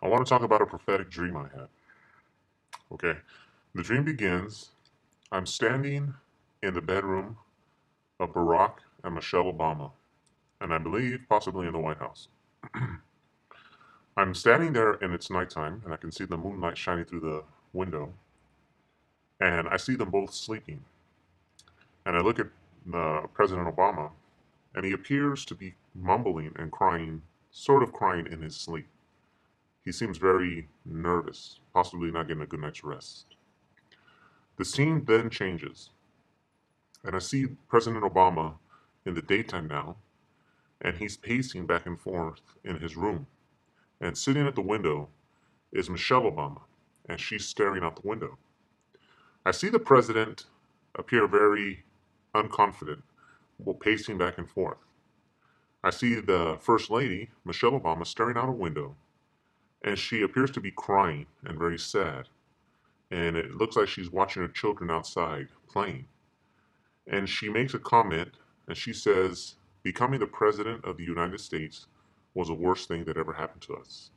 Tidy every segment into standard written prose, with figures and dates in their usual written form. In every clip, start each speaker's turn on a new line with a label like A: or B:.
A: I want to talk about a prophetic dream I had. Okay. The dream begins. I'm standing in the bedroom of Barack and Michelle Obama, and I believe possibly in the White House. I'm standing there and it's nighttime, and I can see the moonlight shining through the window, and I see them both sleeping. And I look at President Obama, and he appears to be mumbling and crying, sort of crying in his sleep. He seems very nervous, possibly not getting a good night's rest. The scene then changes, and I see President Obama in the daytime now, and he's pacing back and forth in his room. And sitting at the window is Michelle Obama, and she's staring out the window. I see the president appear very unconfident while pacing back and forth. I see the First Lady, Michelle Obama, staring out a window, and she appears to be crying and very sad. And it looks like she's watching her children outside playing. And she makes a comment, and she says, becoming the President of the United States was the worst thing that ever happened to us.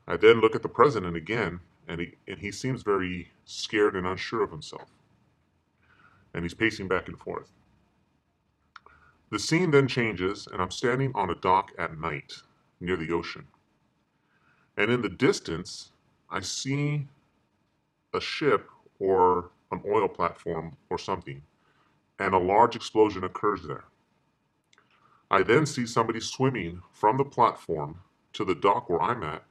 A: I then look at the President again, and he seems very scared and unsure of himself. And he's pacing back and forth. The scene then changes, and I'm standing on a dock at night near the ocean. And in the distance, I see a ship or an oil platform or something, and a large explosion occurs there. I then see somebody swimming from the platform to the dock where I'm at,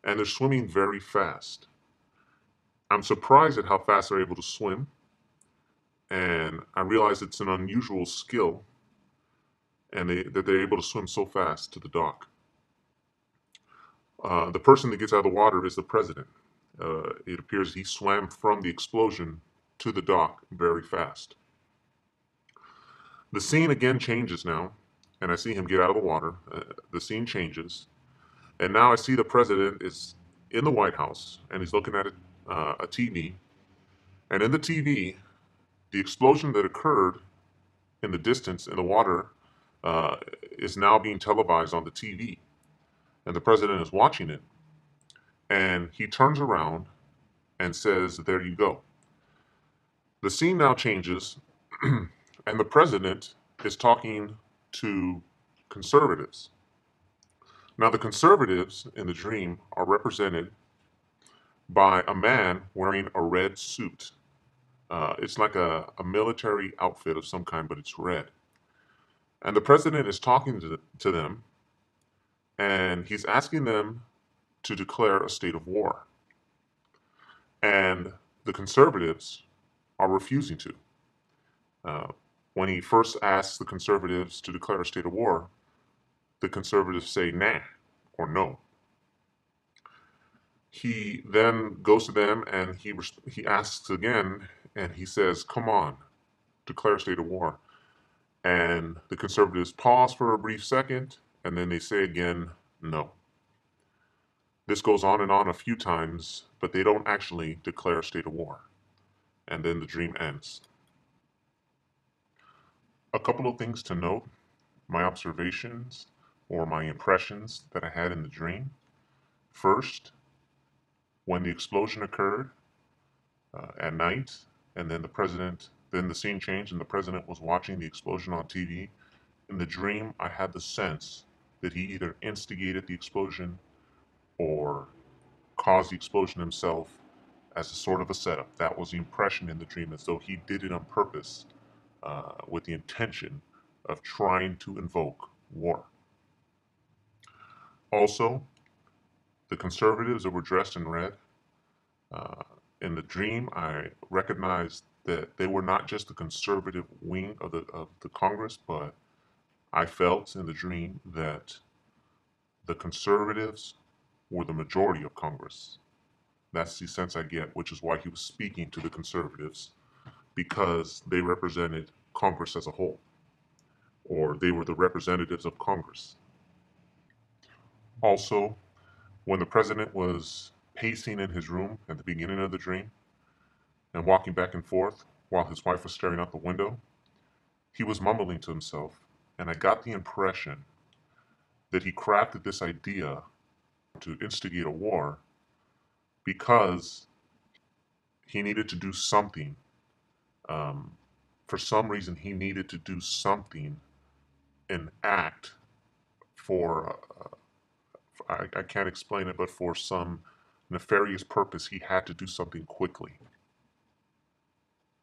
A: and they're swimming very fast. I'm surprised at how fast they're able to swim, and I realize it's an unusual skill, and that they're able to swim so fast to the dock. The person that gets out of the water is the president. It appears he swam from the explosion to the dock very fast. The scene again changes now, and I see him get out of the water. The scene changes, and now I see the president is in the White House, and he's looking at a TV. And in the TV, the explosion that occurred in the distance in the water is now being televised on the TV. And the president is watching it, and he turns around and says, "There you go." The scene now changes, and the president is talking to conservatives. Now, the conservatives in the dream are represented by a man wearing a red suit. It's like a military outfit of some kind, but it's red. And the president is talking to them, and he's asking them to declare a state of war. And the conservatives are refusing to. Uh, when he first asks the conservatives to declare a state of war, the conservatives say nah or no. He then goes to them and he asks again, and he says, "Come on, declare a state of war." And the conservatives pause for a brief second, and then they say again, "No." This goes on and on a few times, but they don't actually declare a state of war. And then the dream ends. A couple of things to note: my observations or my impressions that I had in the dream. First, when the explosion occurred at night, and then the scene changed, and the president was watching the explosion on TV. In the dream, I had the sense that he either instigated the explosion or caused the explosion himself as a sort of a setup. That was the impression in the dream, as though he did it on purpose with the intention of trying to invoke war. Also, the conservatives that were dressed in red, uh, in the dream, I recognized that they were not just the conservative wing of the Congress, but I felt in the dream that the conservatives were the majority of Congress. That's the sense I get, which is why he was speaking to the conservatives, because they represented Congress as a whole, or they were the representatives of Congress. Also, when the president was pacing in his room at the beginning of the dream and walking back and forth while his wife was staring out the window, he was mumbling to himself, and I got the impression that he crafted this idea to instigate a war because he needed to do something. Um, for some reason, he needed to do something, an act for, I can't explain it, but for some nefarious purpose, he had to do something quickly.